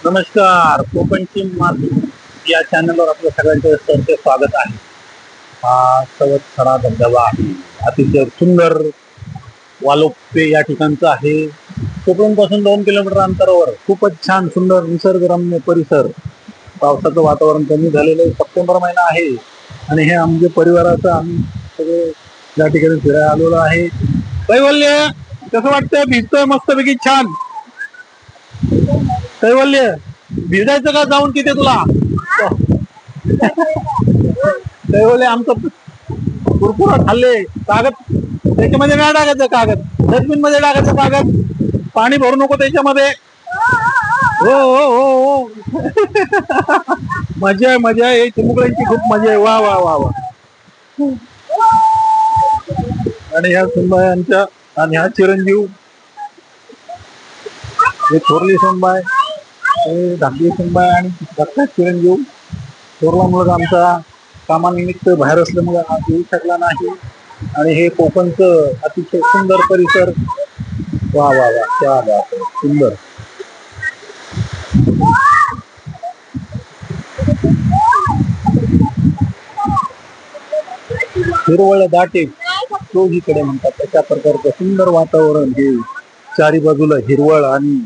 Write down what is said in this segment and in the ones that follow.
नमस्कार. कोकणची माती या चॅनलवर आपलं सगळ्यांचं सरचे स्वागत आहे. हा सवत्सरा धबधबा आहे. अतिशय सुंदर वालोपे या ठिकाणचं आहे. कोकण पासून 2 किलोमीटर अंतरावर खूपच छान सुंदर निसर्गरम्य परिसर. पावसाचं वातावरण कमी झालेलं आहे. सप्टेंबर महिना आहे आणि हे आमच्या परिवाराचं आम्ही सगळे या ठिकाणी फिरायला आलेलो आहे. कैवल्य कसं वाटतंय? भिजतोय मस्तपैकी छान. कैवल्य भिजायचं का जाऊन तिथे तुला? कैवल्य आमचं कुरकुरा खाल्ले. कागद त्याच्यामध्ये नाही टाकायचं, कागद डस्टबिन मध्ये टाकायचं. कागद पाणी भरू नको त्याच्यामध्ये. हो हो हो हो. मजा आहे, मजा आहे. चिमुकल्यांची खूप मजा आहे. वा वा वा वा. आणि ह्या सुनबायांच्या आणि ह्या चिरंजीव, हे थोरली सुनबाई, हे धाकटी सुनबाई आणि धाकटा चिरंजीव. थोरला मुलगा आमचा कामानिमित्त बाहेर असल्यामुळे आज येऊ शकला नाही. आणि हे कोकणचं अतिशय सुंदर परिसर. वा वा वा, क्या बात आहे, सुंदर. हिरवळ दाटे इकडे म्हणतात, तशा प्रकारचं सुंदर वातावरण. हे चारी बाजूला हिरवळ आणि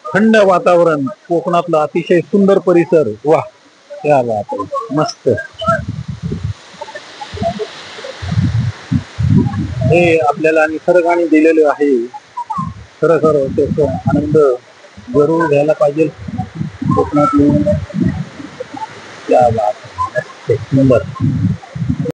थंड वातावरण. कोकणातलं अतिशय सुंदर परिसर. वा, क्या बात आहे, मस्त. हे आपल्याला निसर्गाने दिलेले आहे. खरं खरं त्याचा आनंद जरूर घ्यायला पाहिजे कोकणात येऊन. क्या बात, सुंदर.